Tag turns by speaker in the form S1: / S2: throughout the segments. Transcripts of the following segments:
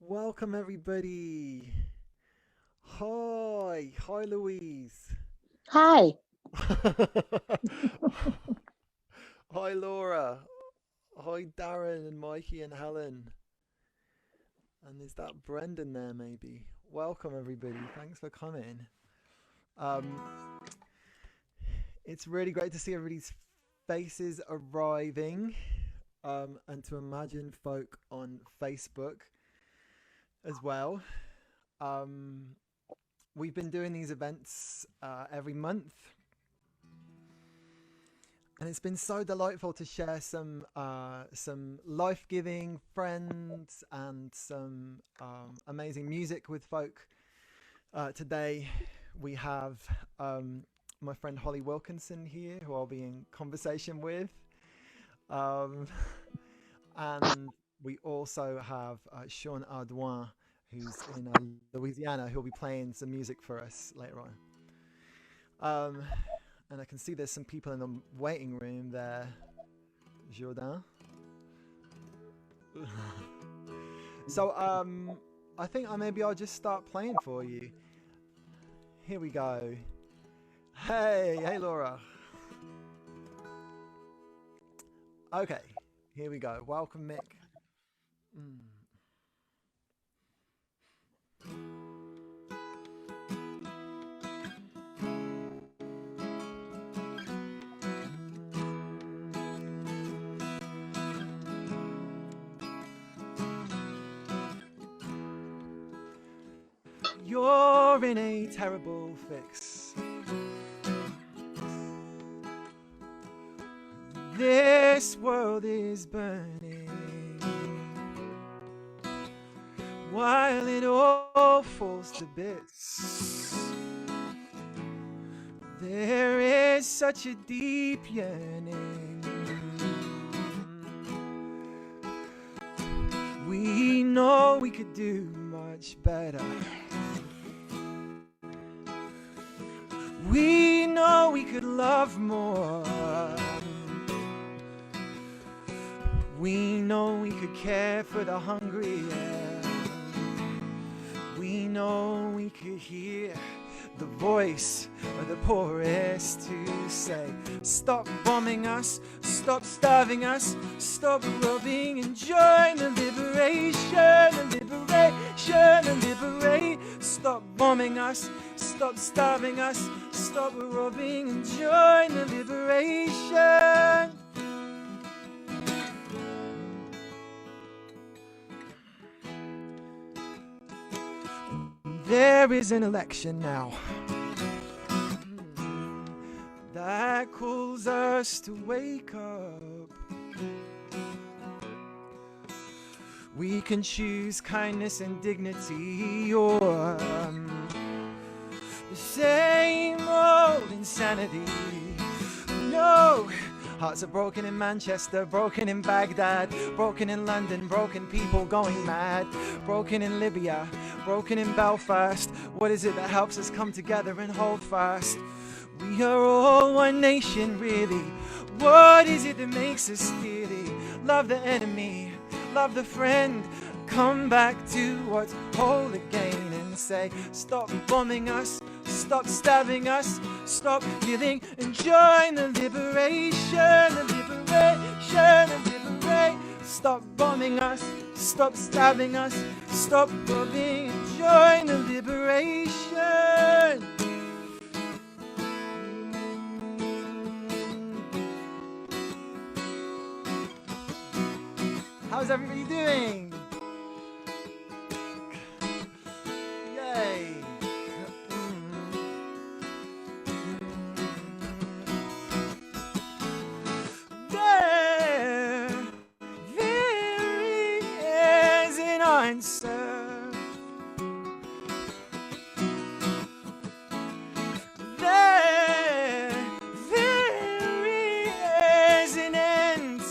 S1: Welcome everybody. Hi Louise.
S2: Hi.
S1: Hi Laura. Hi Darren and Mikey and Helen. And is that Brendan there maybe? Welcome everybody. Thanks for coming. Um, it's really great to see everybody's faces arriving. And to imagine folk on Facebook as well. Um, we've been doing these events every month, and it's been so delightful to share some life giving friends and some amazing music with folk. Today we have my friend Holly Wilkinson here, who I'll be in conversation with, um, and we also have Sean Ardouin, who's in Louisiana, who'll be playing some music for us later on. Um, and I can see there's some people in the waiting room there. Jourdain. So I think maybe I'll just start playing for you. Here we go. Hey Laura. Okay, here we go. Welcome, Mick. Mm. You're in a terrible fix. This world is burning while it all falls to bits. There is such a deep yearning. We know we could do much better. We know we could love more. We know we could care for the hungry. We know we could hear the voice of the poorest to say, stop bombing us, stop starving us, stop robbing and join the liberation, the liberation, the liberate. Stop bombing us, stop starving us, stop robbing and join the liberation. There is an election now that calls us to wake up. We can choose kindness and dignity or the same old insanity. No, hearts are broken in Manchester, broken in Baghdad, broken in London, broken people going mad, broken in Libya, broken in Belfast. What is it that helps us come together and hold fast? We are all one nation, really. What is it that makes us steely? Love the enemy, love the friend. Come back to what's whole again and say, stop bombing us, stop stabbing us, stop killing and join the liberation, the liberation, the liberate. Stop bombing us, stop stabbing us, stop robbing and join the liberation. How's everybody doing? Yay! There is an answer. There is an end.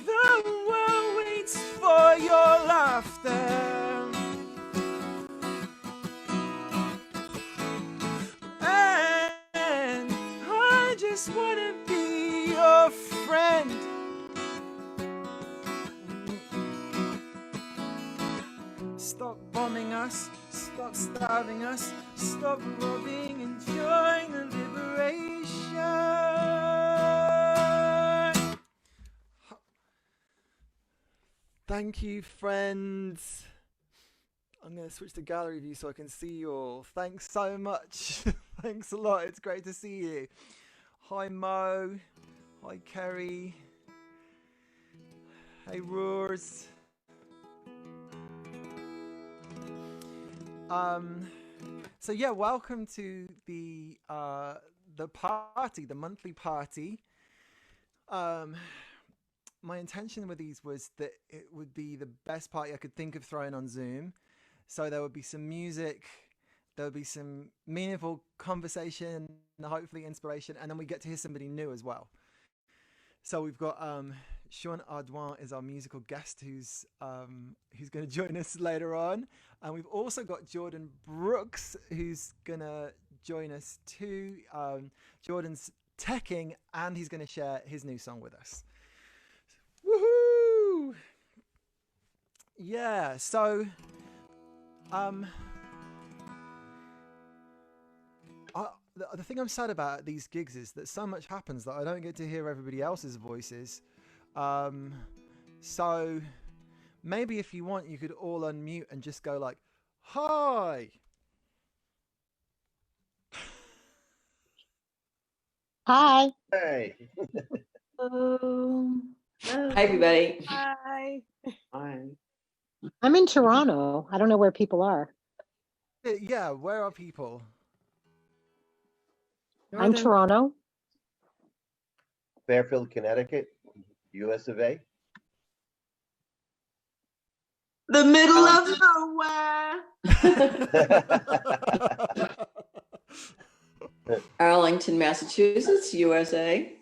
S1: The world waits for your laughter. And I just wanna be your friend. Stop bombing us, stop starving us, stop robbing and join the liberation. Thank you, friends. I'm going to switch to gallery view so I can see you all. Thanks so much. Thanks a lot. It's great to see you. Hi, Mo. Hi, Kerry. Hey, Roars. So yeah, welcome to the party, the monthly party. My intention with these was that it would be the best party I could think of throwing on Zoom. So there would be some music, there would be some meaningful conversation, hopefully inspiration, and then we get to hear somebody new as well. So we've got Sean Ardouin is our musical guest who's going to join us later on. And we've also got Jordan Brooks who's going to join us too. Jordan's teching and he's going to share his new song with us. Woohoo! Yeah, so the thing I'm sad about at these gigs is that so much happens that I don't get to hear everybody else's voices. So maybe if you want, you could all unmute and just go like, "Hi."
S2: Hi.
S3: Hey.
S4: Hello.
S5: Hi, everybody.
S4: Hi.
S3: Hi.
S2: I'm in Toronto. I don't know where people are.
S1: Yeah, where are people?
S2: I'm Toronto.
S3: Fairfield, Connecticut, US of A.
S4: The middle of nowhere.
S5: Arlington, Massachusetts, USA.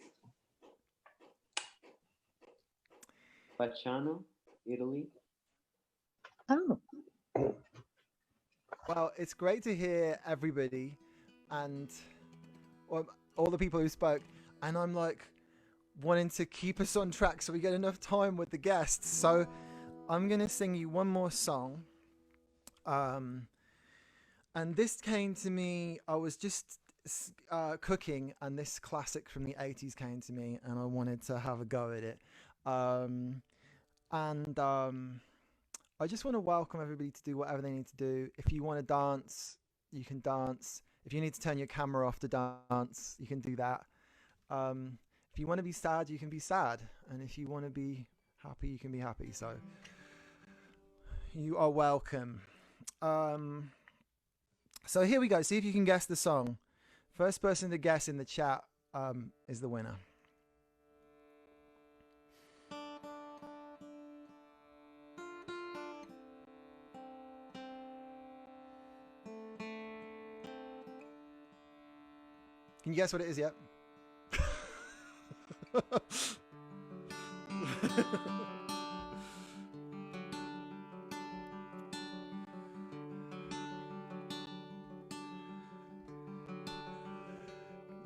S6: Facciano, Italy.
S2: Oh.
S1: Well, it's great to hear everybody and all the people who spoke. And I'm like wanting to keep us on track so we get enough time with the guests. So I'm going to sing you one more song. And this came to me, I was just cooking and this classic from the 80s came to me and I wanted to have a go at it. I just want to welcome everybody to do whatever they need to do. If you want to dance, you can dance. If you need to turn your camera off to dance, you can do that. If you want to be sad, you can be sad. And if you want to be happy, you can be happy. So you are welcome. So here we go. See if you can guess the song. First person to guess in the chat is the winner. Can you guess what it is yet?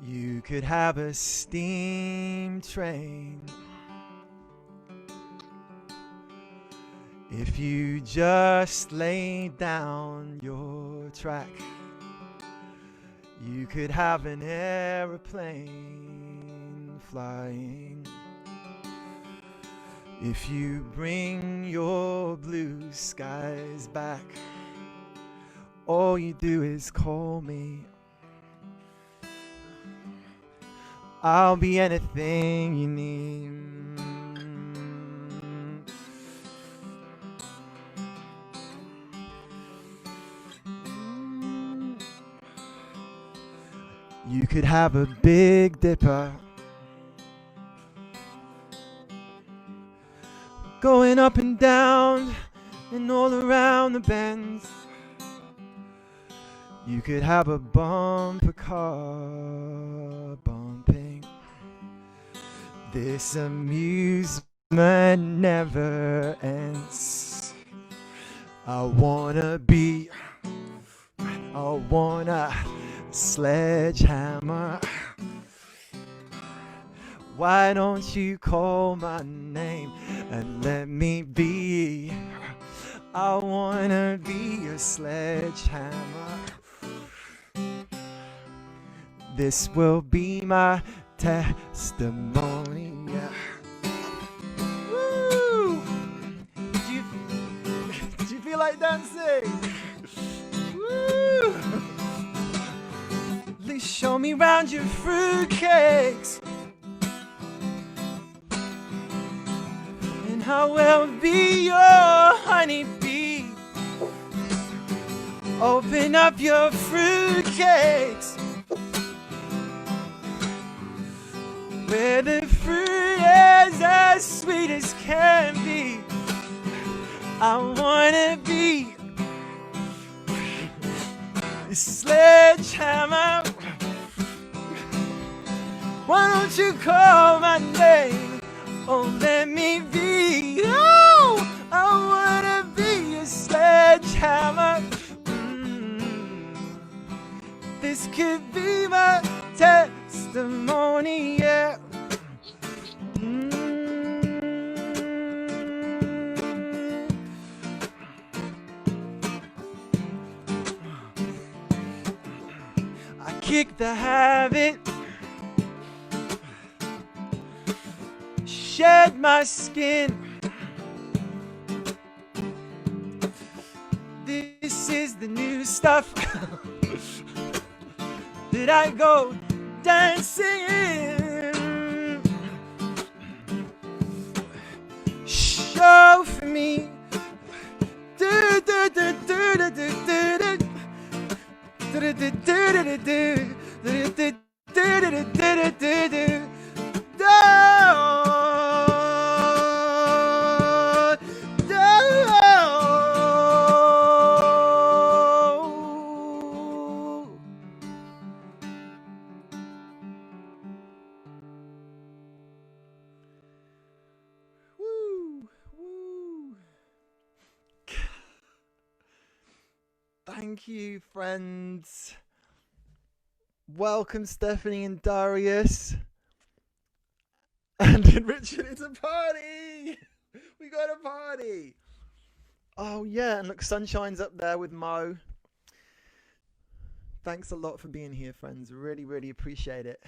S1: You could have a steam train if you just lay down your track. You could have an aeroplane flying if you bring your blue skies back. All you do is call me. I'll be anything you need. You could have a Big Dipper going up and down and all around the bends. You could have a bumper car bumping. This amusement never ends. I wanna sledgehammer Why don't you call my name and let me be? I wanna be a sledgehammer. This will be my testimony. Yeah. Woo! Did you feel like dancing? Woo! At least show me round your fruitcakes. And I will be your honeybee. Open up your fruitcakes, where the fruit is as sweet as can be. I wanna be a sledgehammer. Why don't you call my name? Oh, let me be. Oh, I wanna be a sledgehammer. This could be my testimony, yeah. I kicked the habit, shed my skin. This is the new stuff that I go dancing in. Show for me. Do do do do do do do do. Do do do do do do. Do do do do do do. Thank you, friends. Welcome, Stephanie and Darius. And Richard, it's a party! We got a party! Oh, yeah, and look, Sunshine's up there with Mo. Thanks a lot for being here, friends. Really, really appreciate it.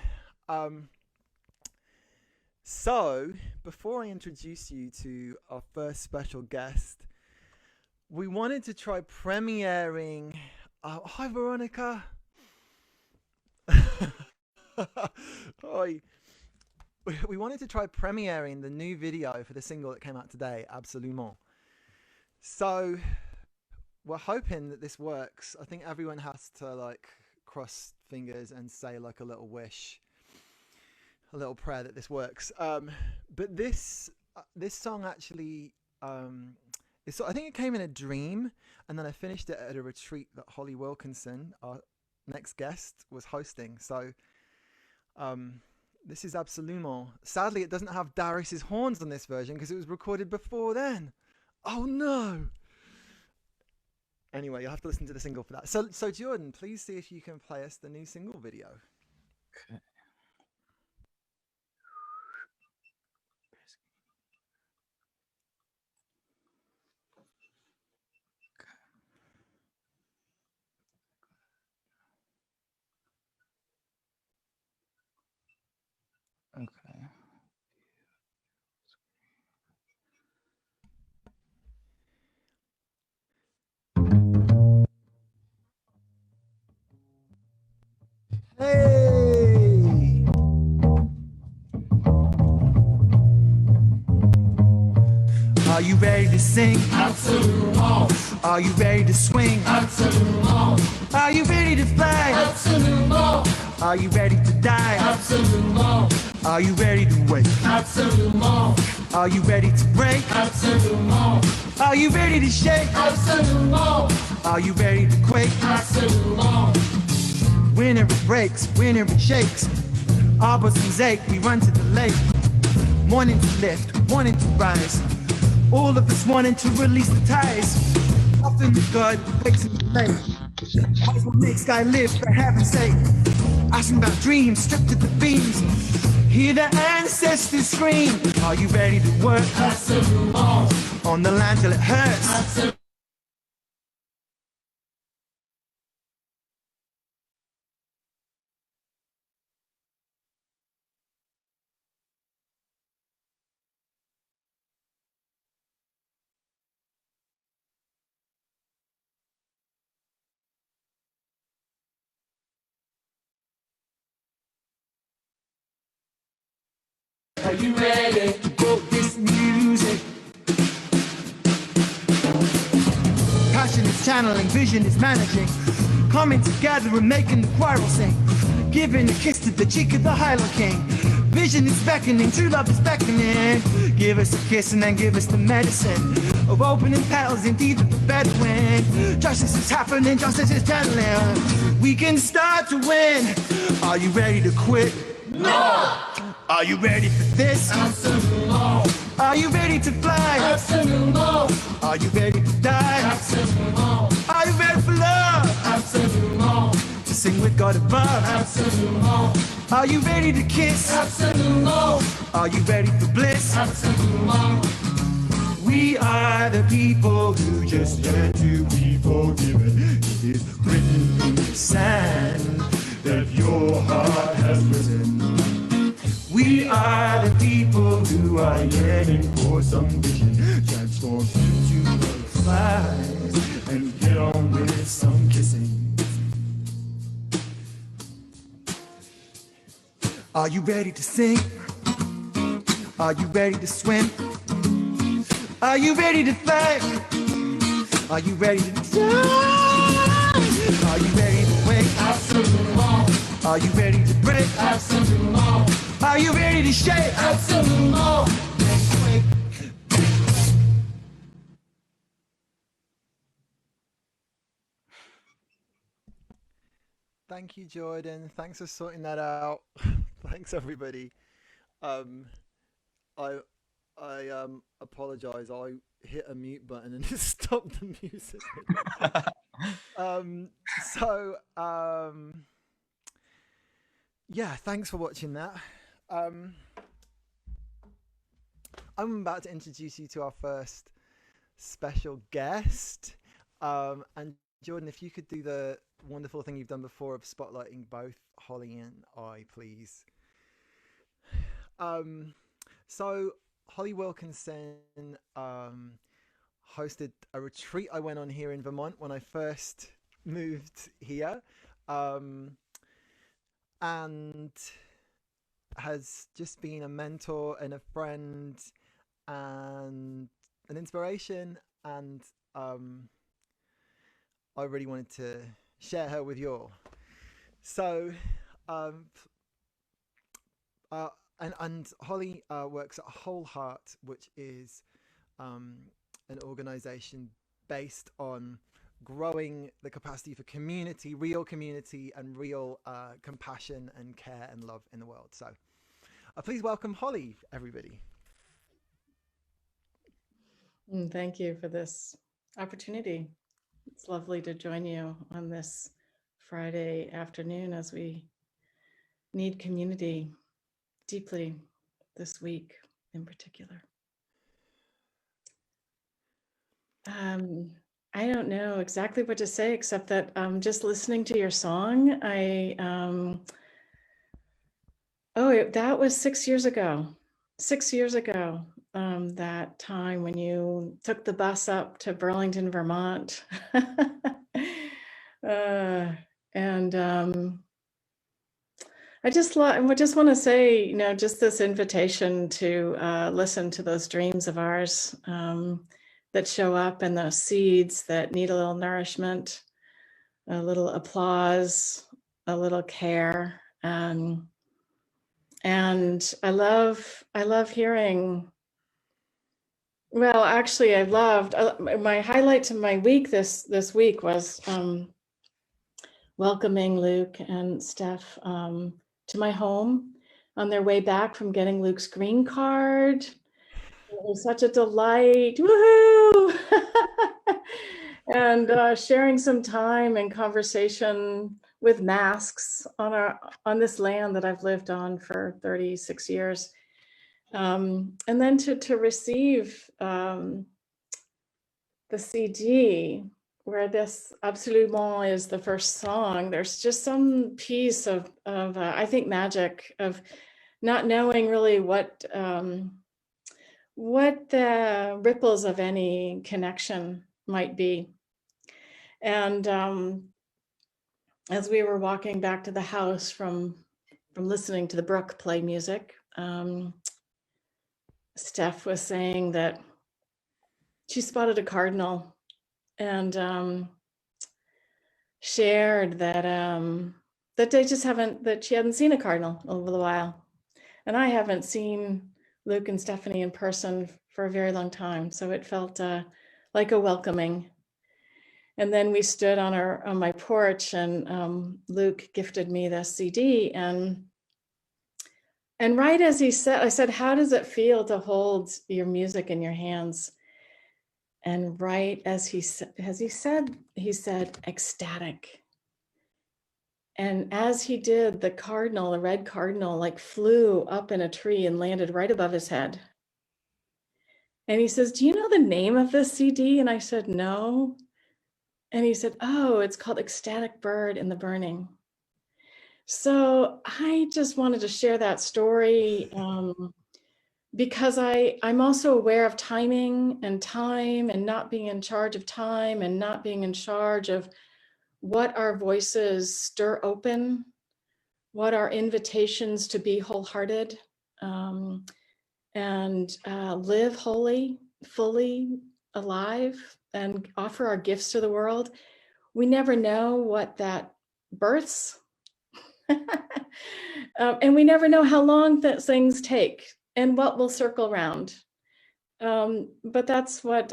S1: So, before I introduce you to our first special guest, we wanted to try premiering. Hi, Veronica. Hi. We wanted to try premiering the new video for the single that came out today, Absolument. So we're hoping that this works. I think everyone has to like cross fingers and say like a little wish, a little prayer that this works. But this song actually. I think it came in a dream, and then I finished it at a retreat that Holly Wilkinson, our next guest, was hosting. So this is Absolument. Sadly, it doesn't have Darius's horns on this version because it was recorded before then. Oh no! Anyway, you'll have to listen to the single for that. So Jordan, please see if you can play us the new single video.
S6: Okay. Okay.
S1: Hey! Are you ready to sing?
S7: Absolument.
S1: Are you ready to swing?
S7: Absolument.
S1: Are you ready to fly?
S7: Absolument.
S1: Are you ready to die?
S7: Absolument.
S1: Are you ready to wake?
S7: Absolument.
S1: Are you ready to break?
S7: Absolument.
S1: Are you ready to shake?
S7: Absolument.
S1: Are you ready to quake?
S7: Absolument.
S1: Whenever it breaks, whenever it shakes, our bosoms ache, we run to the lake. Wanting to lift, wanting to rise, all of us wanting to release the ties. Often the God wakes in the late. Why's what makes guy live for heaven's sake? Asking about dreams stripped to the beams. Hear the ancestors scream. Are you ready to work
S7: Absolument.
S1: on the land till it hurts?
S7: Absolument.
S1: Are you ready to quote this music? Passion is channeling, vision is managing, coming together and making the choir sing, giving a kiss to the cheek of the Hyla King. Vision is beckoning, true love is beckoning. Give us a kiss and then give us the medicine of opening petals, indeed of the Bedouin. Justice is happening, justice is telling. We can start to win. Are you ready to quit?
S7: No.
S1: Are you ready for this?
S7: Absolument.
S1: Are you ready to fly?
S7: Absolument.
S1: Are you ready to die?
S7: Absolument.
S1: Are you ready for love?
S7: Absolument.
S1: To sing with God above?
S7: Absolument.
S1: Are you ready to kiss?
S7: Absolument.
S1: Are you ready for bliss?
S7: Absolument.
S1: We are the people who just yearn to be forgiven. It is written in the sand that your heart has risen. We are the people who are yearning for some vision. Transform into butterflies and get on with some kissing. Are you ready to sing? Are you ready to swim? Are you ready to fly? Are you ready to die? Are you ready to wake?
S7: Absolument.
S1: Are you ready to break?
S7: Absolument.
S1: Are you ready to shake?
S7: Absolument.
S1: Then quake. Thank you, Jordan. Thanks for sorting that out. Thanks, everybody. Um, I apologize. I hit a mute button and it stopped the music. um, so yeah, thanks for watching that. I'm about to introduce you to our first special guest. And Jordan, if you could do the wonderful thing you've done before of spotlighting both Holly and I, please. So Holly Wilkinson hosted a retreat I went on here in Vermont when I first moved here, and has just been a mentor and a friend and an inspiration, and I really wanted to share her with you all. So and Holly works at Whole Heart, which is an organization based on growing the capacity for community, and real compassion and care and love in the world. So please welcome Holly, everybody.
S8: Thank you for this opportunity. It's lovely to join you on this Friday afternoon as we need community deeply this week in particular. I don't know exactly what to say, except that just listening to your song, that was 6 years ago. 6 years ago, that time when you took the bus up to Burlington, Vermont. I just want to say, just this invitation to listen to those dreams of ours that show up, and those seeds that need a little nourishment, a little applause, a little care. And I love hearing. Well, actually, my highlight to my week this week was welcoming Luke and Steph to my home on their way back from getting Luke's green card. It was such a delight. Woohoo! And sharing some time and conversation with masks on this land that I've lived on for 36 years. And then to receive the CD where this Absolument is the first song, there's just some piece of I think, magic of not knowing really what the ripples of any connection might be. And as we were walking back to the house from listening to the brook play music, Steph was saying that she spotted a cardinal and shared that that she hadn't seen a cardinal over the while. And I haven't seen Luke and Stephanie in person for a very long time. So it felt like a welcoming. And then we stood on my porch, and Luke gifted me this CD. And right as he said, I said, "How does it feel to hold your music in your hands?" And right as he said, "Ecstatic." And as he did, the red cardinal, like flew up in a tree and landed right above his head. And he says, "Do you know the name of this CD?" And I said, "No." And he said, "Oh, it's called Ecstatic Bird in the Burning." So I just wanted to share that story because I'm also aware of timing and time, and not being in charge of time, and not being in charge of what our voices stir open, what our invitations to be wholehearted and live wholly, fully alive, and offer our gifts to the world. We never know what that births. And we never know how long that things take and what will circle around. But that's what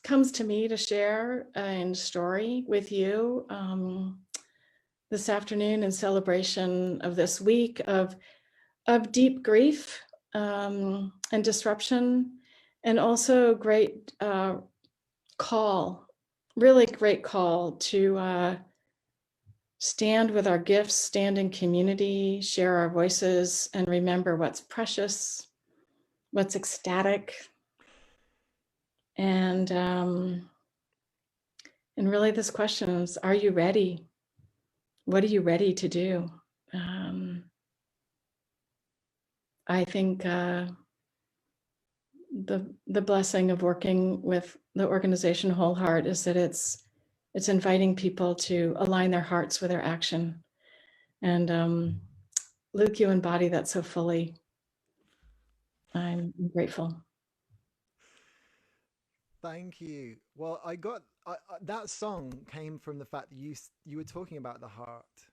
S8: comes to me to share in story with you this afternoon, in celebration of this week of deep grief and disruption, and also great really great call to stand with our gifts, stand in community, share our voices, and remember what's precious, what's ecstatic, and really this question is, are you ready? What are you ready to do? I think the blessing of working with the organization Whole Heart is that it's inviting people to align their hearts with their action. And Luke, you embody that so fully. I'm grateful.
S1: Thank you. Well, that song came from the fact that you were talking about the heart,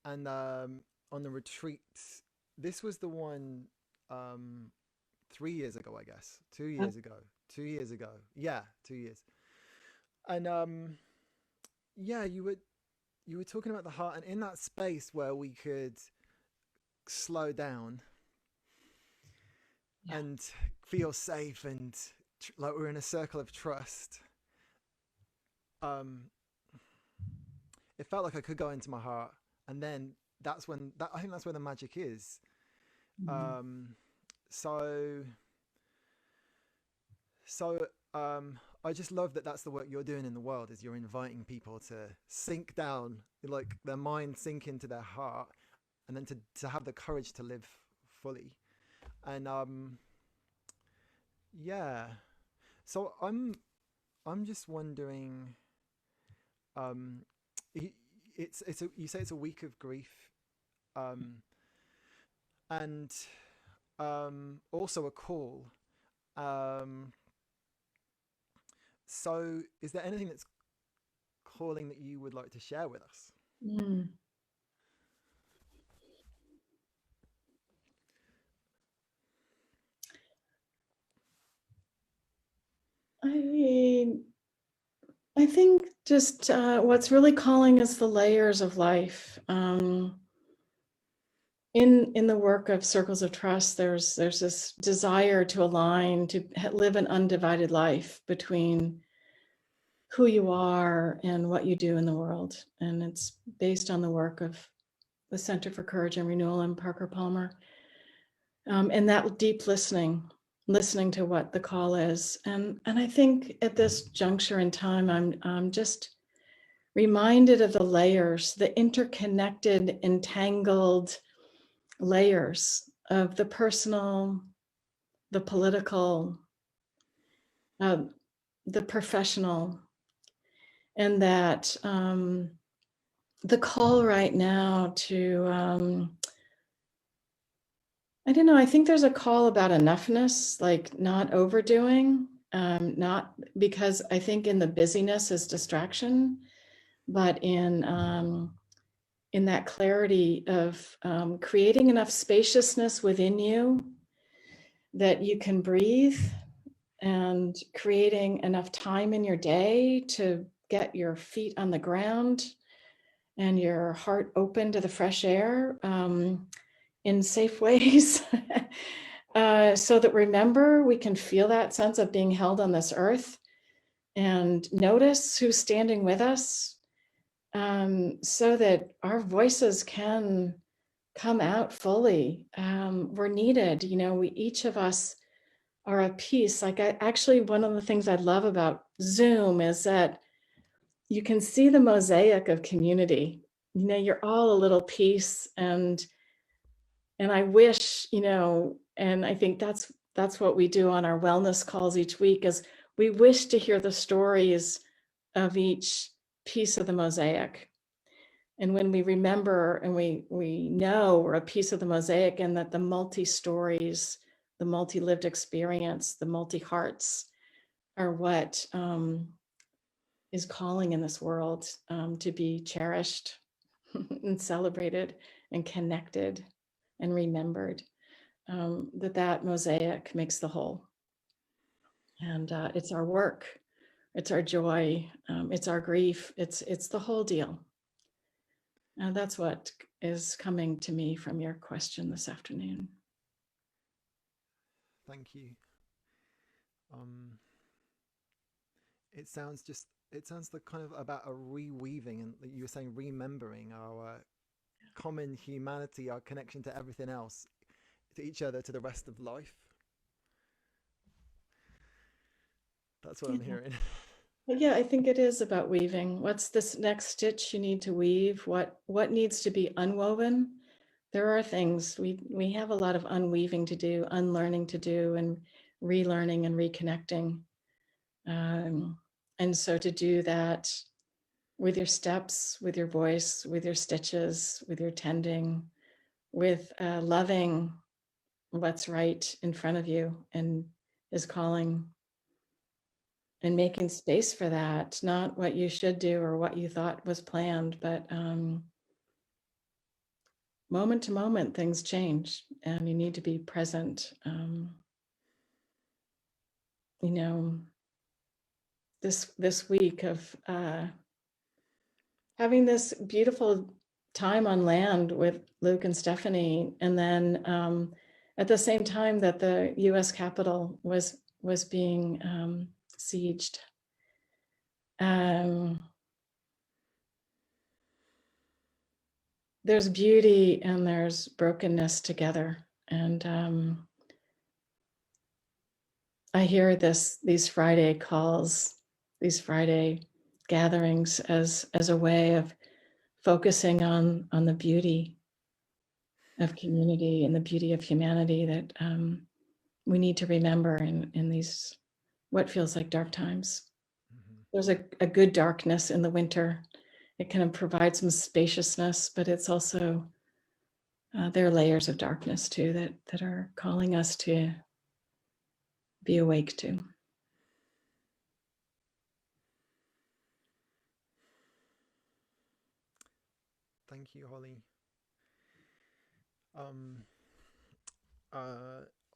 S1: and on the retreats. This was the one 3 years ago, I guess. 2 years ago. 2 years ago. Yeah, 2 years. And yeah, you were talking about the heart, and in that space where we could slow down and feel safe, and like we're in a circle of trust. It felt like I could go into my heart, and then I think that's where the magic is. So I just love that that's the work you're doing in the world, is you're inviting people to sink down, like their mind sink into their heart, and then to have the courage to live fully. And yeah, so I'm just wondering, you say it's a week of grief, and also a call. So is there anything that's calling that you would like to share with us?
S8: I think just what's really calling is the layers of life. In the work of Circles of Trust, there's this desire to align, to live an undivided life between who you are and what you do in the world. And it's based on the work of the Center for Courage and Renewal and Parker Palmer. And that deep listening to what the call is. And I think at this juncture in time, I'm just reminded of the layers, the interconnected, entangled layers of the personal, the political, the professional, and that the call right now to, I don't know, I think there's a call about enoughness, like not overdoing, not because I think in the busyness is distraction, but in that clarity of creating enough spaciousness within you that you can breathe, and creating enough time in your day to get your feet on the ground and your heart open to the fresh air in safe ways. So that, remember, we can feel that sense of being held on this earth and notice who's standing with us, so that our voices can come out fully. We're needed. We, each of us, are a piece. Like, one of the things I love about Zoom is that you can see the mosaic of community. You're all a little piece, and I wish, and I think that's what we do on our wellness calls each week, is we wish to hear the stories of each piece of the mosaic. And when we remember and we know we're a piece of the mosaic, and that the multi-stories, the multi-lived experience, the multi-hearts are what is calling in this world to be cherished and celebrated and connected and remembered, that mosaic makes the whole. And it's our work, it's our joy, it's our grief, it's the whole deal. And that's what is coming to me from your question this afternoon.
S1: Thank you. It sounds like kind of about a reweaving, and you were saying remembering our common humanity, our connection to everything else, to each other, to the rest of life. That's what I'm hearing.
S8: Well, yeah, I think it is about weaving. What's this next stitch you need to weave? What needs to be unwoven? There are things we have a lot of unweaving to do, unlearning to do, and relearning and reconnecting. And so to do that with your steps, with your voice, with your stitches, with your tending, with loving what's right in front of you and is calling, and making space for that, not what you should do or what you thought was planned, but moment to moment things change, and you need to be present. This week of having this beautiful time on land with Luke and Stephanie, and then at the same time that the U.S. Capitol was being sieged. There's beauty and there's brokenness together, and I hear these Friday calls, these Friday gatherings as a way of focusing on the beauty of community and the beauty of humanity that we need to remember in these what feels like dark times. Mm-hmm. There's a good darkness in the winter. It kind of provides some spaciousness, but it's also there are layers of darkness too that are calling us to be awake to.
S1: Thank you, Holly.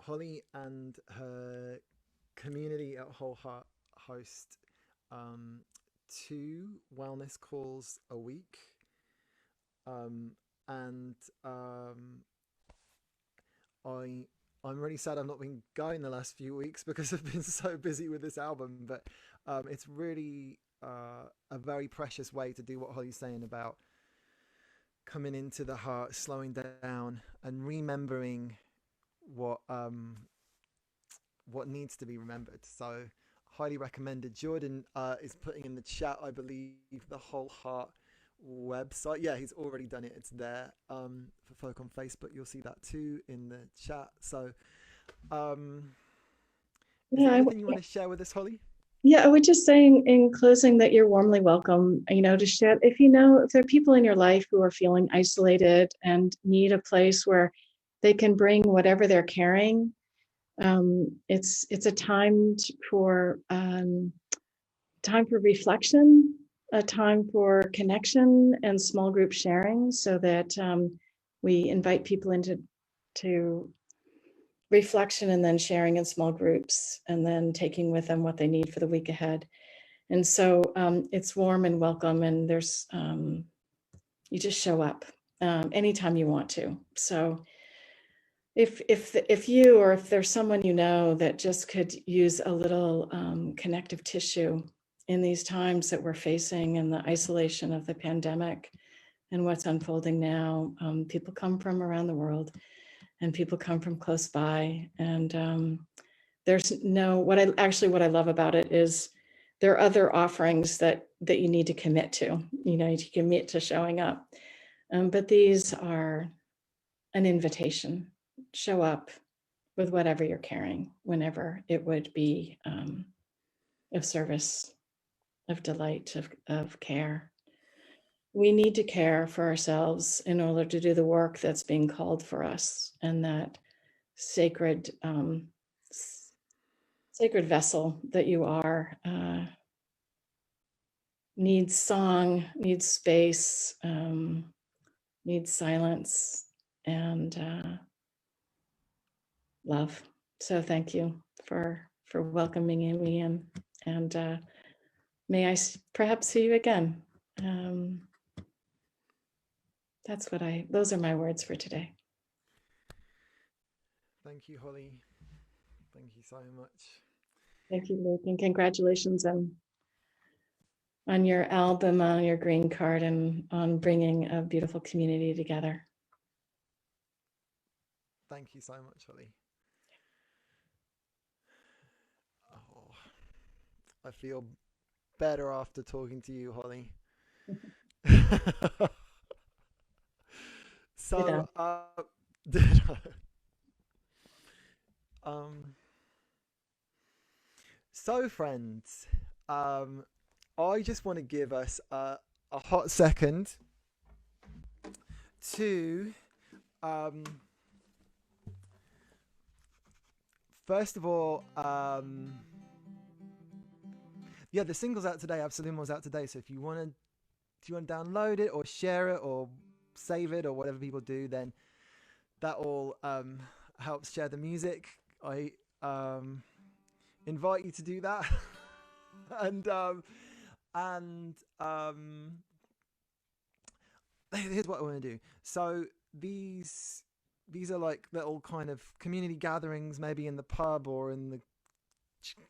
S1: Holly and her community at Whole Heart host 2 wellness calls a week, and I'm really sad I've not been going the last few weeks because I've been so busy with this album, but it's really a very precious way to do what Holly's saying about coming into the heart, slowing down, and remembering what needs to be remembered. So, highly recommended. Jordan is putting in the chat, I believe, the Whole Heart website. Yeah, he's already done it. It's there. For folk on Facebook, you'll see that too in the chat. So, is there anything you want to share with us, Holly?
S8: Yeah, I would just saying in closing that you're warmly welcome, to share if there are people in your life who are feeling isolated and need a place where they can bring whatever they're carrying. It's a time for reflection, a time for connection and small group sharing, so that we invite people into reflection and then sharing in small groups and then taking with them what they need for the week ahead. And so it's warm and welcome, and there's you just show up anytime you want to. So if you or if there's someone that just could use a little connective tissue in these times that we're facing and the isolation of the pandemic and what's unfolding now, people come from around the world and people come from close by, and there's what I love about it is there are other offerings that you need to commit to, to commit to showing up. But these are an invitation. Show up with whatever you're carrying, whenever it would be of service, of delight, of care. We need to care for ourselves in order to do the work that's being called for us, and that sacred vessel that you are needs song, needs space, needs silence, and love. So thank you for welcoming me in, and may I perhaps see you again. Those are my words for today.
S1: Thank you, Holly. Thank you so much.
S8: Thank you, Luke, and congratulations on your album, on your green card, and on bringing a beautiful community together.
S1: Thank you so much, Holly. Oh, I feel better after talking to you, Holly. So, so friends, I just want to give us a hot second to first of all, yeah, the single's out today. Absolument was out today. So if you want to download it or share it or save it or whatever people do, then that all helps share the music. I invite you to do that. and here's what I want to do. So these are like little kind of community gatherings, maybe in the pub or in the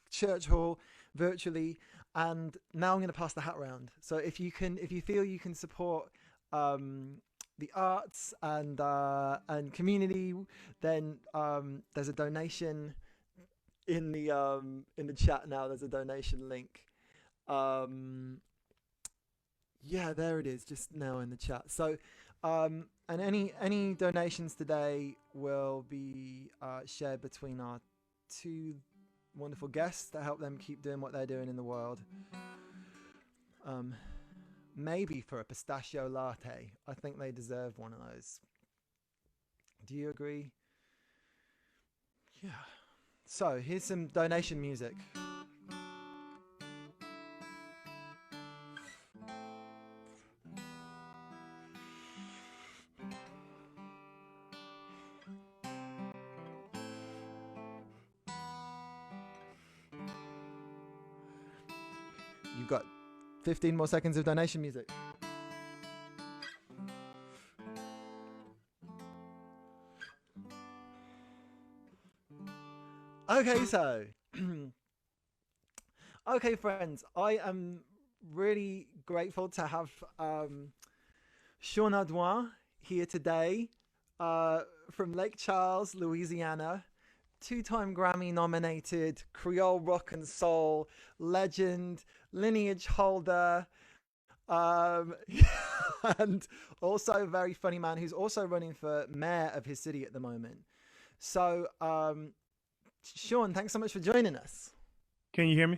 S1: church hall, virtually. And now I'm going to pass the hat around. So if you feel you can support the arts and community, then there's a donation in the chat now. There's a donation link. Yeah, there it is, just now in the chat. So and any donations today will be shared between our two wonderful guests to help them keep doing what they're doing in the world. Maybe for a pistachio latte. I think they deserve one of those. Do you agree? Yeah. So here's some donation music. You've got 15 more seconds of donation music. Okay, so okay, friends, I am really grateful to have Sean Audouin here today from Lake Charles, Louisiana. Two-time Grammy-nominated Creole rock and soul legend, lineage holder, and also a very funny man who's also running for mayor of his city at the moment. So, Sean, thanks so much for joining us.
S9: Can you hear me?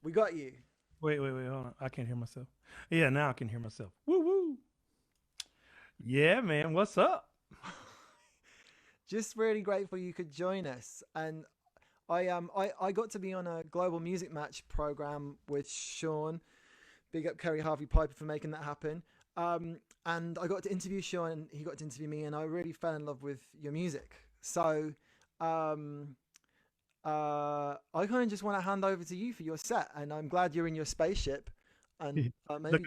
S1: We got you.
S9: Wait, hold on. I can't hear myself. Yeah, now I can hear myself. Woo woo. Yeah, man. What's up?
S1: Just really grateful you could join us. And I got to be on a Global Music Match program with Sean. Big up Kerry Harvey Piper for making that happen. And I got to interview Sean and he got to interview me, and I really fell in love with your music. So I kind of just want to hand over to you for your set, and I'm glad you're in your spaceship. And maybe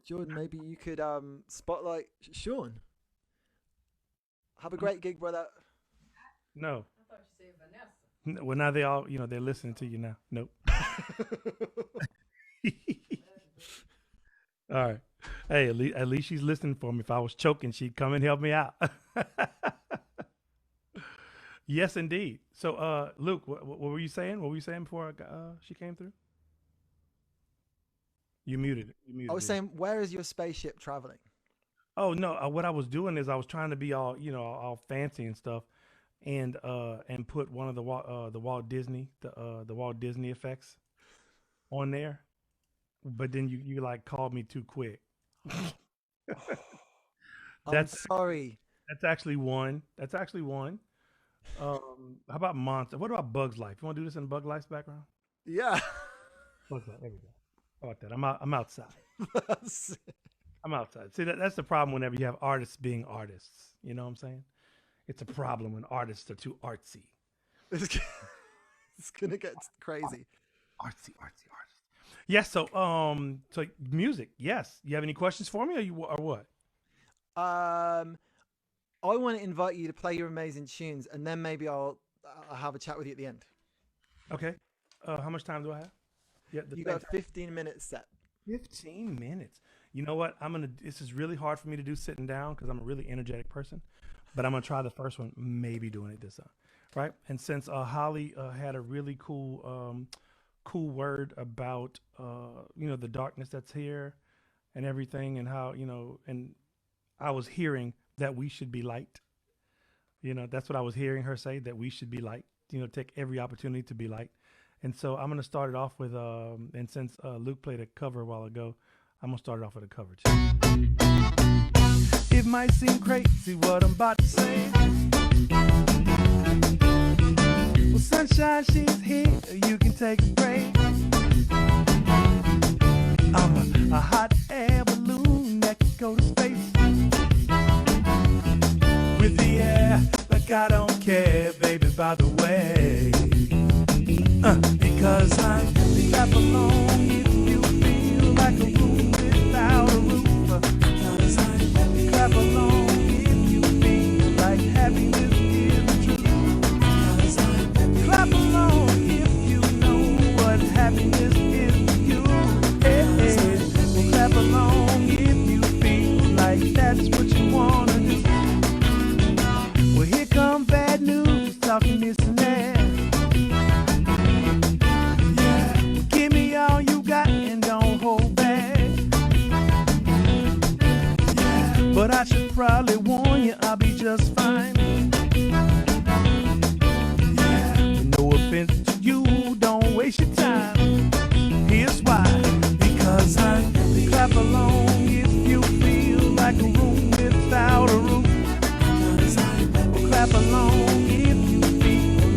S1: Jordan, maybe you could spotlight Sean. Have a great gig, brother.
S9: No. I thought you said Vanessa. Well, now they all, they're listening to you now. Nope. All right. Hey, at least she's listening for me. If I was choking, she'd come and help me out. Yes, indeed. So, Luke, what were you saying? What were you saying before she came through? You muted it.
S1: I was saying, where is your spaceship traveling?
S9: Oh no! What I was doing is I was trying to be all all fancy and stuff, and put one of the Walt Disney effects on there, but then you like called me too quick.
S1: I'm sorry.
S9: That's actually one. How about Monster? What about Bug's Life? You want to do this in Bug Life's background?
S1: Yeah.
S9: Bug's Life. There we go. How about that? I'm outside. I'm outside. See, that's the problem whenever you have artists being artists. You know what I'm saying? It's a problem when artists are too artsy.
S1: It's gonna get crazy.
S9: Artsy. Yes. So music. Yes. You have any questions for me, or what?
S1: I want to invite you to play your amazing tunes, and then maybe I'll have a chat with you at the end.
S9: Okay. How much time do I have? Yeah,
S1: you got a 15-minute set.
S9: 15 minutes. You know what? This is really hard for me to do sitting down because I'm a really energetic person, but I'm going to try the first one, maybe doing it this time. Right. And since Holly had a really cool word about, the darkness that's here and everything, and how, and I was hearing that we should be light. That's what I was hearing her say, that we should be light, take every opportunity to be light. And so I'm going to start it off with, and since Luke played a cover a while ago, I'm going to start it off with a cover too. It might seem crazy what I'm about to say. Well, sunshine, she's here, you can take a break. I'm a hot air balloon that can go to space. With the air, like I don't care, baby, by the way. Because I clap along if you feel like a room without a roof. Because I clap along if you feel like happiness is the truth. Because I clap along if you know what happiness is to you. Hey, well, clap along if you feel like that's what you wanna do. Well, here come bad news, talking this and that. All you got and don't hold back. Yeah, but I should probably warn you, I'll be just fine. Yeah, no offense to you, don't waste your time. Here's why. Because I clap along if you feel like a room without a roof. Because I clap along if you feel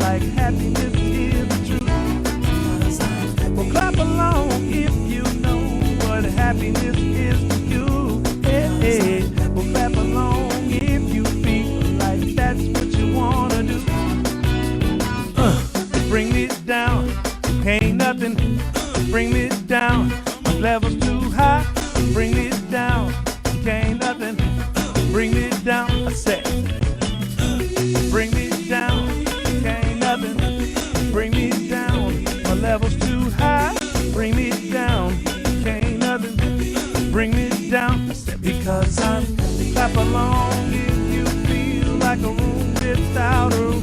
S9: along if you feel like a room without a roof.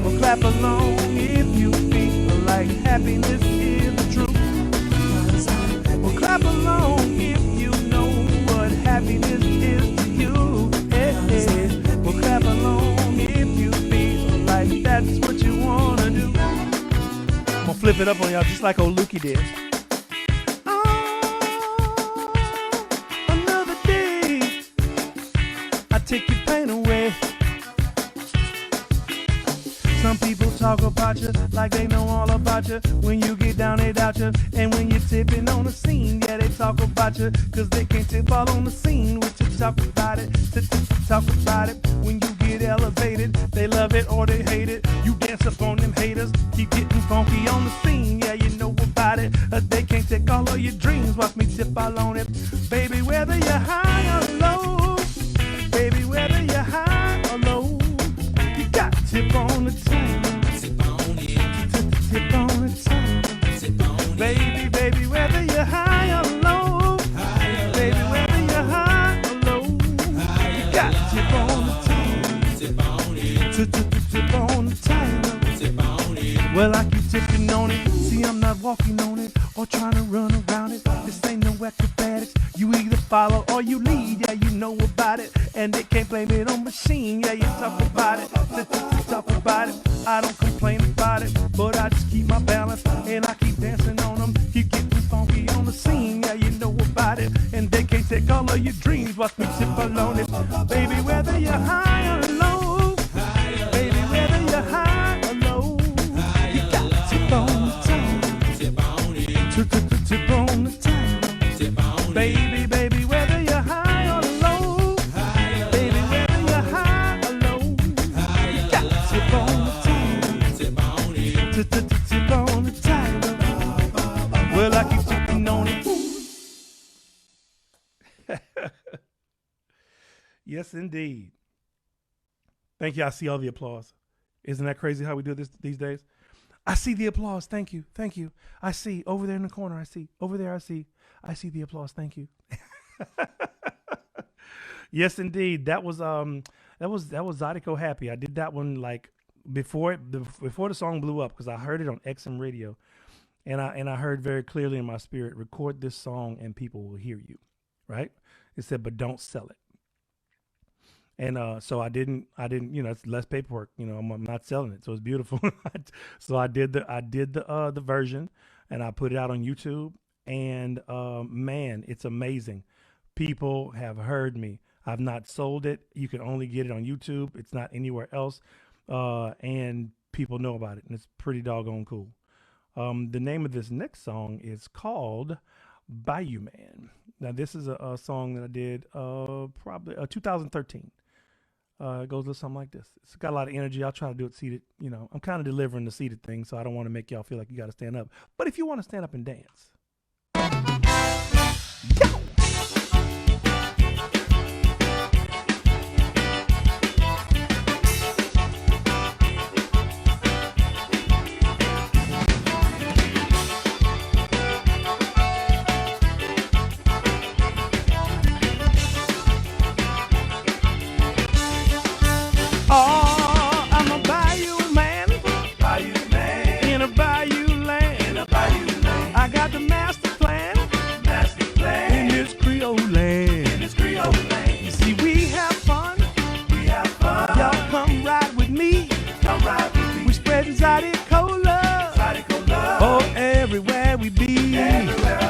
S9: Well, clap along if you feel like happiness is the truth. Well, clap along if you know what happiness is to you. Hey, hey. Well, clap along if you feel like that's what you wanna do. I'm gonna flip it up on y'all just like old Lukey did. Another day, I take your pain away. Some people talk about you like they know all about you. When you get down, they doubt you. And when you're tipping on the scene, yeah, they talk about you. Cause they can't tip all on the scene with you talk about it. Talk about it. When you get elevated, they love it or they hate it. You dance up on them haters, keep getting funky on the scene. Yeah, you know about it. They can't take all of your dreams. Watch me tip all on it. Baby, whether you're high or low. Baby, whether you're high or low. You got to tip on the time. Tip on it. Tip on the time. Tip on it. Baby, whether you're high or low. Baby, whether you're high or low. You got to tip on the time. Tip on it. Tip on the time. Tip on it. Well, I keep tipping on it. See, I'm not walking on it or trying to run around it. This ain't no acrobatics. You either follow or you lead. Yeah, you know about it. And they can't blame it on machine. Yeah, you talk about it. Talk about it. I don't complain about it, but I just keep my balance and I keep dancing on them. Keep getting funky on the scene. Yeah, you know about it. And they can't take all of your dreams. Watch me tip alone it. Baby, whether you're high or low. Baby, whether you're high or low. You got to tip on the time. Tip on it. Tip on the time. Tip on it. Baby, whether you're high or low. Baby, whether you're high or low. You got to tip on the time. Tip on it. Tip on the time. Well, I keep tipping on it. Yes, indeed. Thank you. I see all the applause. Isn't that crazy how we do this these days? I see the applause. Thank you. Thank you. I see over there in the corner. I see over there. I see the applause. Thank you. Yes, indeed. That was Zydeco Happy. I did that one like before the song blew up because I heard it on XM radio, and I heard very clearly in my spirit, record this song and people will hear you, right? It said, but don't sell it. And so I didn't, it's less paperwork, I'm not selling it. So it's beautiful. So I did the version and I put it out on YouTube and man, it's amazing. People have heard me. I've not sold it. You can only get it on YouTube. It's not anywhere else. And people know about it and it's pretty doggone cool. The name of this next song is called Bayou Man. Now this is a song that I did probably 2013. It goes a little something like this. It's got a lot of energy. I'll try to do it seated. I'm kind of delivering the seated thing, so I don't want to make y'all feel like you got to stand up. But if you want to stand up and dance. Go! Oh, I'm a bayou man in a bayou land. I got the master plan in this Creole land. You see, we have fun. Y'all come ride with me. We spreading Zydeco love. Oh, everywhere we be.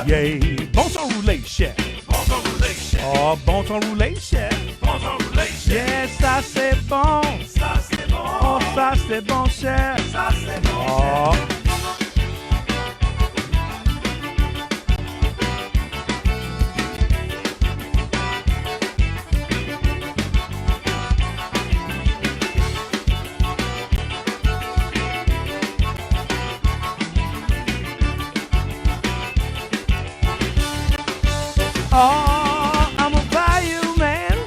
S9: Yay. Bon ton roulé, chef. Oh, bon ton roulé, chef. Yes, ça c'est bon. Oh, ça c'est bon, chef. Oh. Oh, I'm a bayou man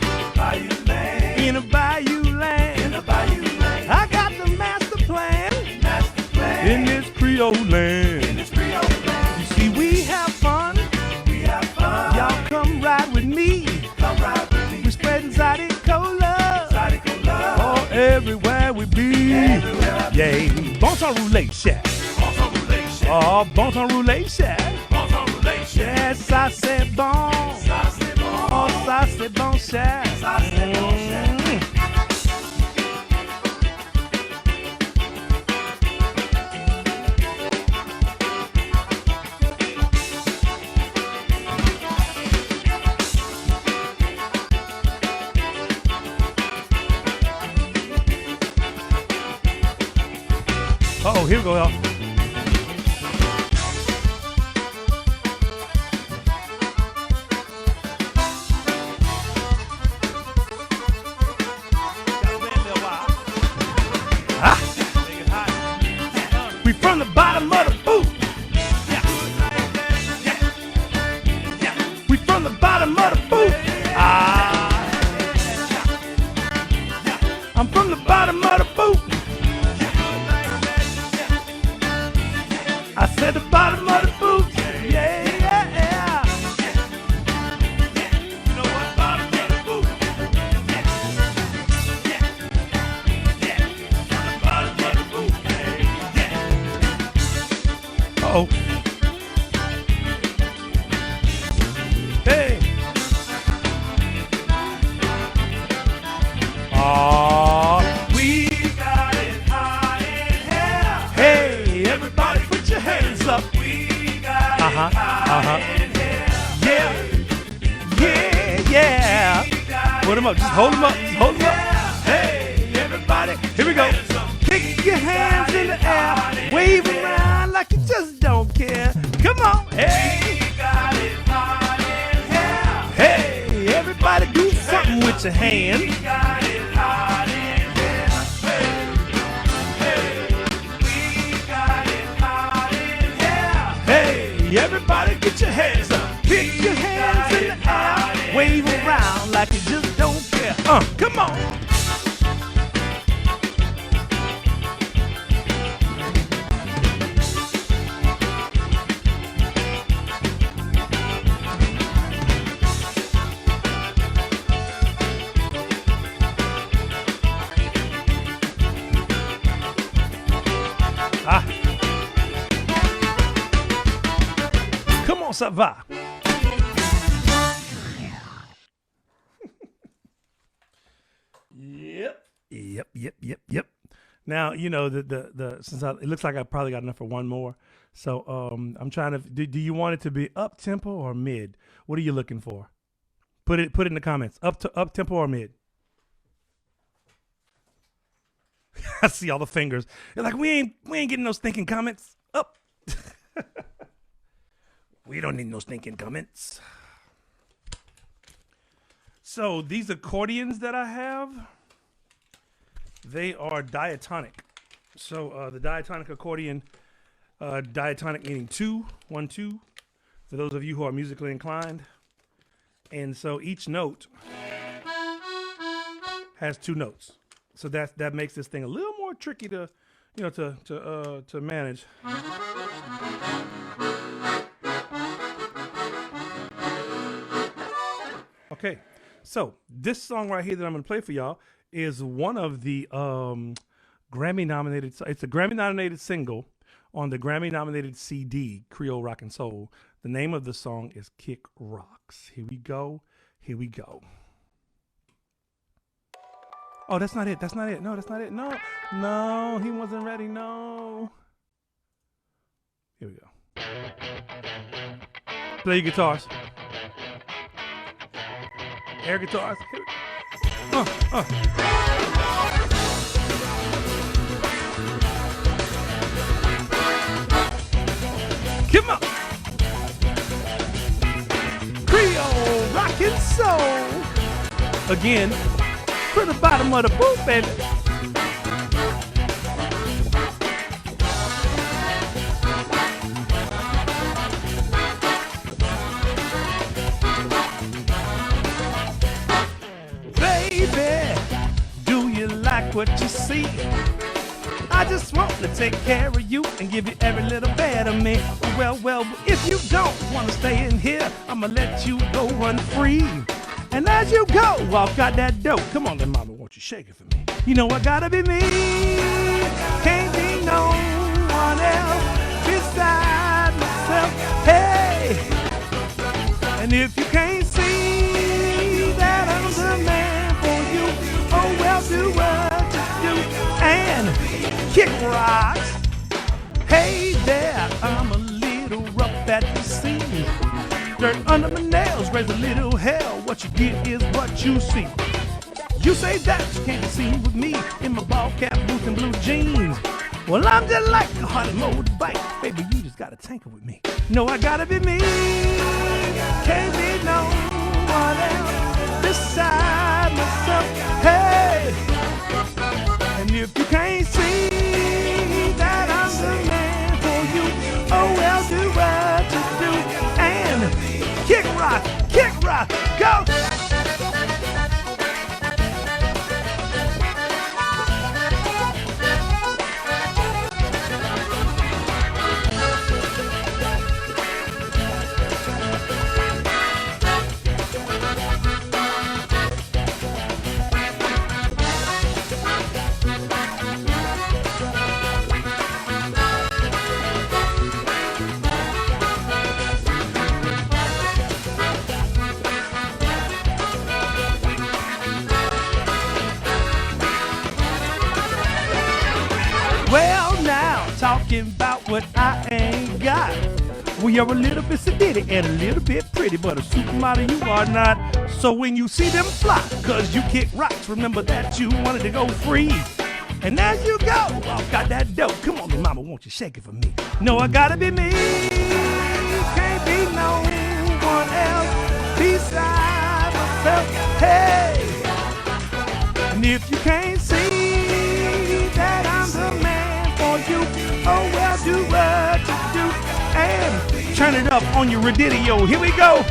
S9: in a bayou land. I got the master plan in this Creole land. You see, we have fun. Y'all come ride with me. Yay, Bon Temps Roulette Shack. Oh, Bon Temps Roulette Shack. Yes, ça c'est bon. Oh, ça c'est bon shack. Oh, here we go, y'all. We from the bottom of the boot. We from the bottom of the boot. I'm from the bottom of the boot. I said the bottom of the boot. Yeah, yeah, yeah. You know what? Bottom of the boot. The bottom of the boot. Uh-oh. Hey. We got it hot in here. Hey, everybody put your hands up. We got it hot in here. Yeah, yeah, yeah. Put them up, just hold them up, just hold them up. Hey, everybody, here we go. Kick your hands in the air, wave around like you just don't care. Come on, hey. We got it hot in here. Hey, everybody do something with your hands. We got it hot in here. Hey, we got it hot in here. Hey, everybody get your hands up. Kick your hands in the air, wave around like you just don't care. Come on. Comment ça va? Yep. Now, you know, since it looks like I probably got enough for one more. So I'm trying to, do you want it to be up tempo or mid? What are you looking for? Put it in the comments. Up tempo or mid? I see all the fingers. They're like, we ain't getting those stinking comments. Up. We don't need no stinking comments. So these accordions that I have, they are diatonic. So the diatonic accordion, diatonic meaning 2, 1, 2, for those of you who are musically inclined. And so each note has 2 notes. So that makes this thing a little more tricky to, you know, to manage. Okay, so this song right here that I'm going to play for y'all is one of the Grammy-nominated. It's a Grammy-nominated single on the Grammy-nominated CD, Creole Rock and Soul. The name of the song is Kick Rocks. Here we go. Here we go. Oh, that's not it. That's not it. No, that's not it. No, he wasn't ready. No. Here we go. Play your guitars. Air guitars. Come on. Creole rock and soul. Again, to the bottom of the boot, baby. What you see, I just want to take care of you and give you every little bit of me. Well, if you don't want to stay in here, I'ma let you go run free. And as you go, walk out that door. Come on, then, mama, won't you shake it for me? You know I gotta be me. Can't and kick rocks. Hey there, I'm a little rough at the seams. Dirt under my nails, raise a little hell. What you get is what you see. You say that you can't be seen with me in my ball cap, boots, and blue jeans. Well, I'm just like a Harley motorbike. Baby, you just gotta tanker with me. No, I gotta be me. Can't be no one else beside myself. Hey! And if you can't see that I'm the man for you, oh well, do what you do. And kick rock, go! Well, now, talking about what I ain't got. We are a little bit sedity and a little bit pretty, but a supermodel you are not. So when you see them fly, cause you kick rocks, remember that you wanted to go free. And as you go, walk out that door. Come on, me mama, won't you shake it for me? No, I gotta be me. Can't be no one else beside myself. Hey! And if you can't see that I'm the man for you, oh well, do what you do and turn it up on your radio. Here we go.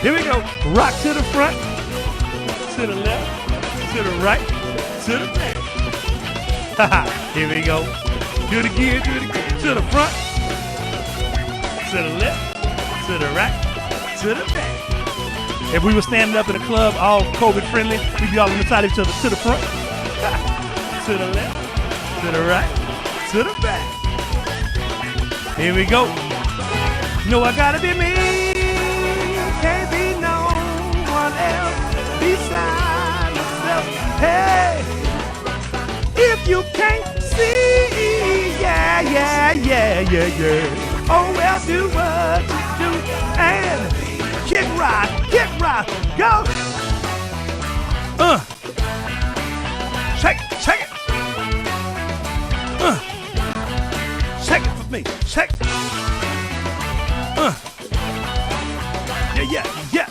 S9: Here we go. Rock to the front, to the left, to the right, to the back. Here we go. Do it again, to the front, to the left, to the right, to the back. If we were standing up in a club, all COVID friendly, we'd be all on the side of each other. To the front, to the left, to the right, to the back. Here we go. No, I gotta be me. Can't be no one else beside myself. Hey, if you can't see, yeah. Oh well, do what you do and kick rock, go. Shake it. Shake it for me, shake it. Yeah.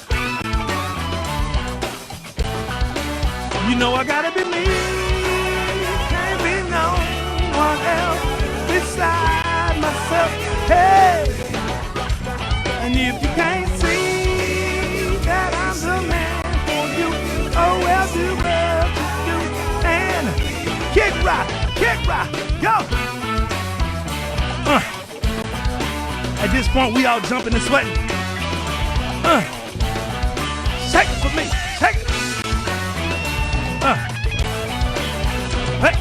S9: You know I gotta be me. Can't be no one else beside myself. Hey, and if you can't see that I'm the man for you, oh well, do what you do and kick rock, go. At this point, we all jumping and sweating. Shake it for me, shake it. Hey.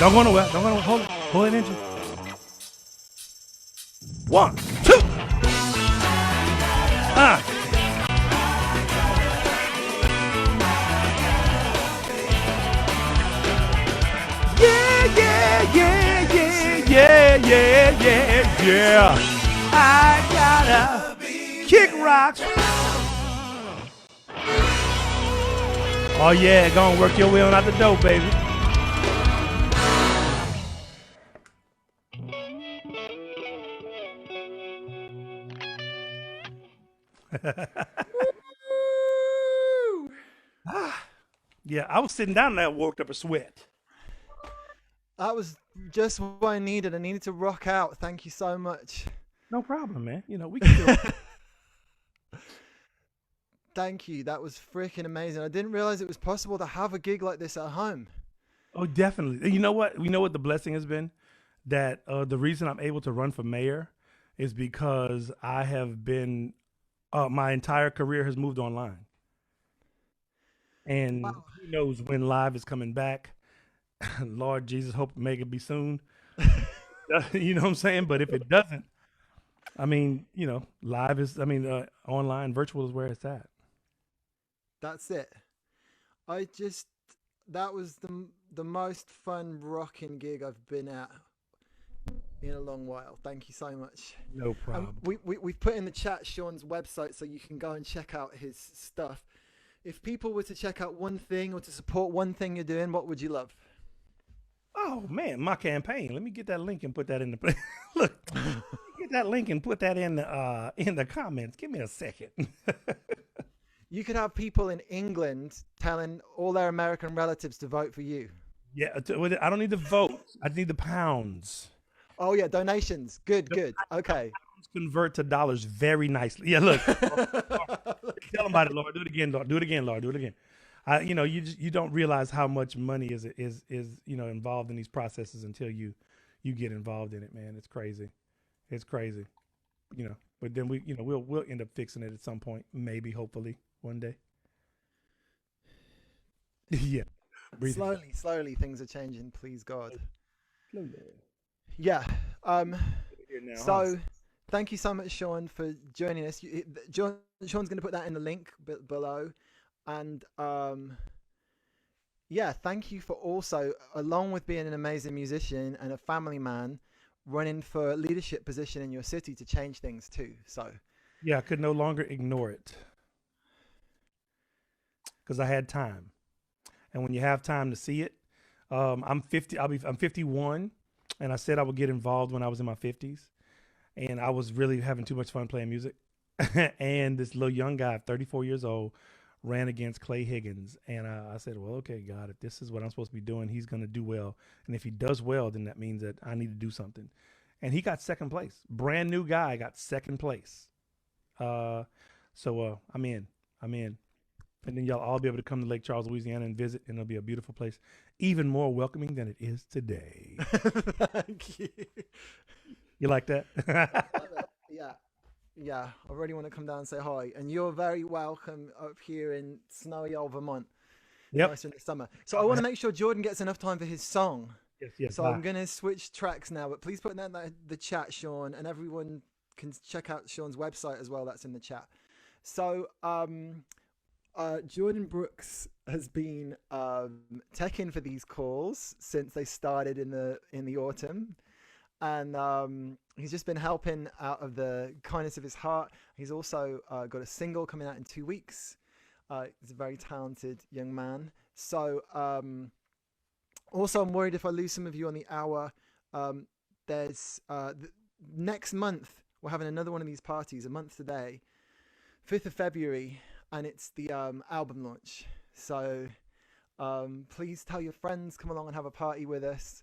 S9: Don't go nowhere, hold it in you. 1, 2. Yeah. I gotta kick rocks. Oh yeah, go and work your way on out the door, baby. Yeah, I was sitting down there and worked up a sweat.
S1: That was just what I needed. I needed to rock out. Thank you so much.
S9: No problem, man. You know, we can do it.
S1: Thank you. That was freaking amazing. I didn't realize it was possible to have a gig like this at home.
S9: Oh, definitely. You know what? The blessing has been? That the reason I'm able to run for mayor is because I have been, my entire career has moved online. And
S1: Wow.
S9: who knows when live is coming back. Lord Jesus, hope may it be soon. You know what I'm saying? But if it doesn't, I mean, live is, online, virtual is where it's at.
S1: That's it. That was the most fun rocking gig I've been at in a long while. Thank you so much.
S9: No problem.
S1: We've put in the chat Sean's website so you can go and check out his stuff. If people were to check out one thing or to support one thing you're doing, what would you love?
S9: Oh man, my campaign. Let me get that link and put that in the look. Get that link and put that in the comments. Give me a second.
S1: You could have people in England telling all their American relatives to vote for you.
S9: Yeah, I don't need the votes. I need the pounds.
S1: Oh yeah, donations. Good. Okay.
S9: Convert to dollars very nicely. Yeah, look. Tell them about it, Lord. Do it again, Lord. Do it again, Lord. Do it again. You don't realize how much money is involved in these processes until you get involved in it, man. It's crazy. It's crazy. But then we'll end up fixing it at some point, maybe, hopefully, one day. Yeah.
S1: Slowly things are changing, please God.
S9: Slowly.
S1: Yeah.
S9: Here now,
S1: So thank you so much, Sean, for joining us. Sean's going to put that in the link below. And yeah, thank you for also, along with being an amazing musician and a family man, running for a leadership position in your city to change things too. So
S9: yeah, I could no longer ignore it because I had time. And when you have time to see it, I'm 50. I'm 51, and I said I would get involved when I was in my 50s, and I was really having too much fun playing music. And this little young guy, 34 years old, ran against Clay Higgins, and I said, well, okay, God, if this is what I'm supposed to be doing, he's going to do well. And if he does well, then that means that I need to do something. And he got second place. Brand new guy got second place. So I'm in. And then y'all all be able to come to Lake Charles, Louisiana and visit, and it'll be a beautiful place, even more welcoming than it is today.
S1: thank you.
S9: You like that?
S1: Yeah, I really want to come down and say hi. And you're very welcome up here in snowy old Vermont.
S9: Yep.
S1: Nice in the summer. So I want to make sure Jordan gets enough time for his song.
S9: Yes.
S1: So I'm going to switch tracks now, but please put that in the chat, Sean, and everyone can check out Sean's website as well. That's in the chat. So Jordan Brooks has been teching for these calls since they started in the autumn. And he's just been helping out of the kindness of his heart. He's also got a single coming out in 2 weeks. He's a very talented young man. So also, I'm worried if I lose some of you on the hour. There's next month, we're having another one of these parties, a month today, 5th of February, and it's the album launch. So please tell your friends, come along and have a party with us.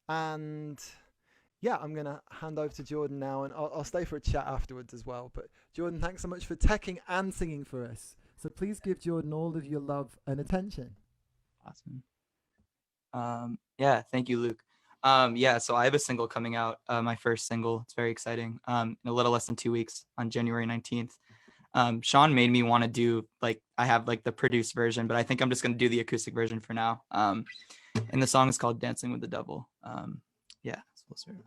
S1: And yeah, I'm going to hand over to Jordan now, and I'll stay for a chat afterwards as well. But Jordan, thanks so much for teching and singing for us. So please give Jordan all of your love and attention.
S6: Awesome. Yeah, thank you, Luke. Yeah, so I have a single coming out, my first single. It's very exciting. In a little less than 2 weeks, on January 19th. Sean made me want to do, I have the produced version, but I think I'm just going to do the acoustic version for now. And the song is called Dancing with the Devil. Yeah, so we'll start.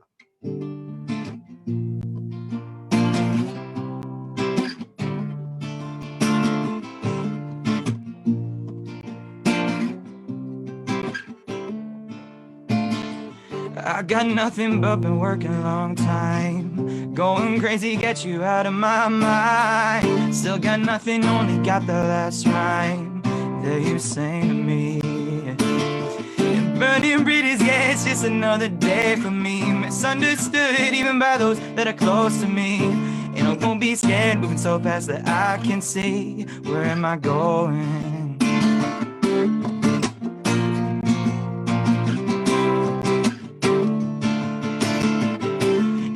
S6: I got nothing but been working a long time, going crazy, get you out of my mind. Still got nothing, only got the last rhyme that you sang to me. Burning bridges, yeah, it's just another day for me. Misunderstood even by those that are close to me. And I won't be scared, moving so fast that I can see. Where am I going?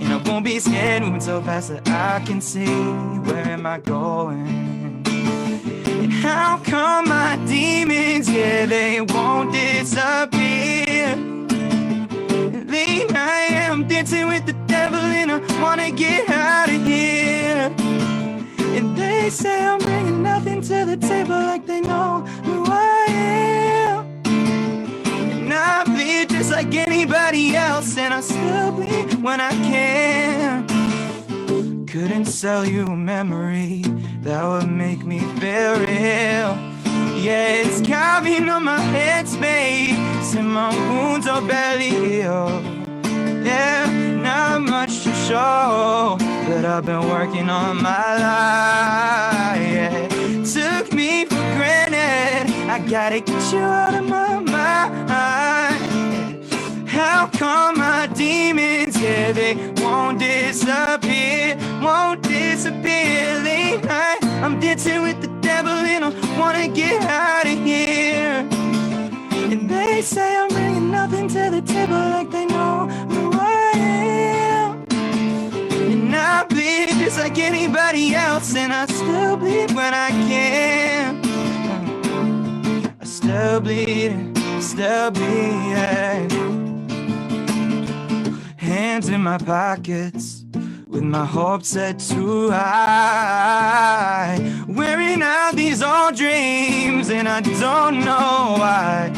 S6: And I won't be scared, moving so fast that I can see. Where am I going? And how come my demons, yeah, they won't disappear? Late night, I'm dancing with the devil and I wanna get out of here. And they say I'm bringing nothing
S1: nothing to the table like they know who I am. And I bleed just like anybody else, and I still bleed when I can. Couldn't sell you a memory that would make me feel real. Yeah, it's carving on my headspace, and my wounds are barely healed. Yeah, not much to show, but I've been working on my life. Yeah, took me for granted, I gotta get you out of my mind. How come my demons, yeah, they won't disappear, won't disappear. Late night, I'm dancing with the devil and I wanna get out of here. And they say I'm bringing nothing to the table like they know who I am. And I bleed just like anybody else, and I still bleed when I can. I still bleed, still bleed. Hands in my pockets, with my hopes set too high, wearing out these old dreams, and I don't know why.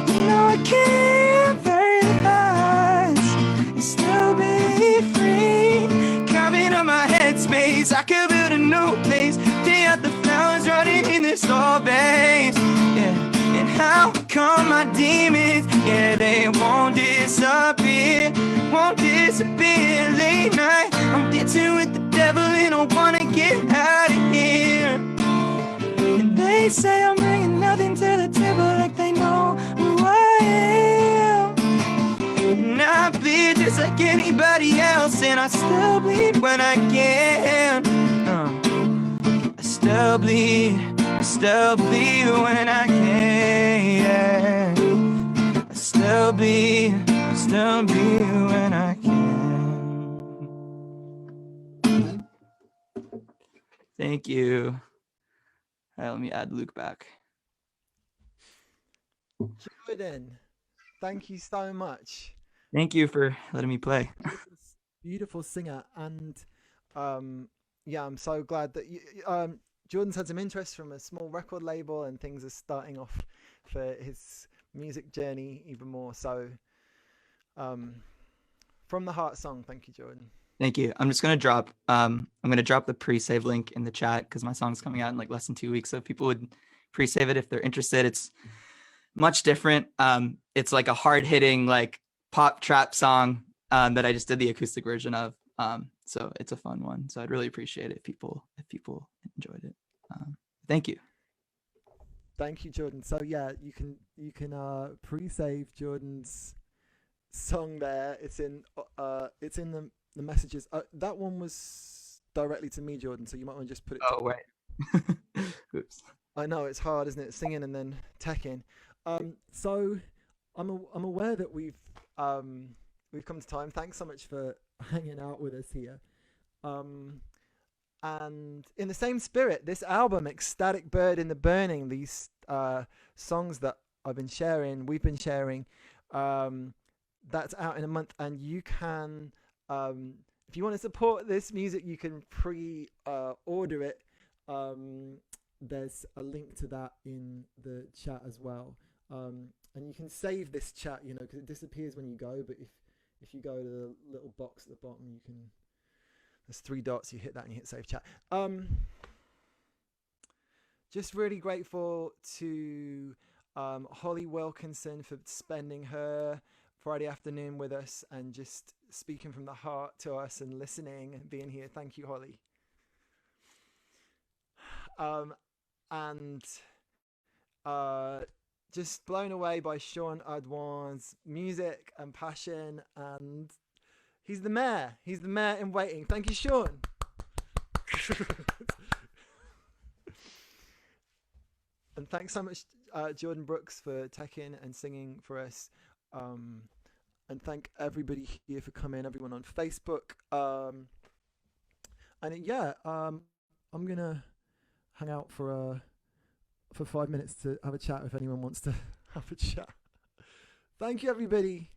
S1: You know I can't verify and still be free. Carving up my headspace, I could build a new place. Day out the flowers running in this old vase. Yeah. And how come my demons, yeah, they won't disappear, won't disappear. Late night, I'm dancing with the devil and I wanna get out of here. And they say I'm bringing nothing to the table like they know who I am. And I bleed just like anybody else, and I still bleed when I can. I still bleed, I still bleed when I can. Yeah. I still bleed when I can. Thank you. All right, let me add Luke back.
S10: Jordan, thank you so much.
S6: Thank you for letting me play.
S10: Beautiful singer, and yeah, I'm so glad that Jordan's had some interest from a small record label, and things are starting off for his music journey even more. So, from the heart song, thank you, Jordan.
S6: Thank you. I'm just gonna drop the pre-save link in the chat because my song's coming out in like less than 2 weeks. So if people would pre-save it if they're interested. It's much different. It's like a hard-hitting like pop trap song that I just did the acoustic version of. So it's a fun one. So I'd really appreciate it if people enjoyed it. Thank you.
S10: Thank you, Jordan. So yeah, you can pre-save Jordan's song there. It's in the messages. That one was directly to me, Jordan. So you might want to just put it.
S6: Oh wait. Oops.
S10: I know it's hard, isn't it? Singing and then teching. So I'm aware that we've come to time. Thanks so much for hanging out with us here. And in the same spirit, this album, Ecstatic Bird in the Burning, these songs that we've been sharing, that's out in a month, and you can, if you want to support this music, you can pre-order it. There's a link to that in the chat as well. And you can save this chat, because it disappears when you go, but if you go to the little box at the bottom, there's 3 dots, you hit that and you hit save chat. Just really grateful to Holly Wilkinson for spending her Friday afternoon with us and just speaking from the heart to us and listening and being here. Thank you, Holly. And just blown away by Sean Adwan's music and passion, and he's the mayor in waiting. Thank you, Sean. And thanks so much, Jordan Brooks, for teching and singing for us. And thank everybody here for coming, everyone on Facebook. And yeah, I'm gonna hang out for 5 minutes to have a chat if anyone wants to have a chat. Thank you, everybody.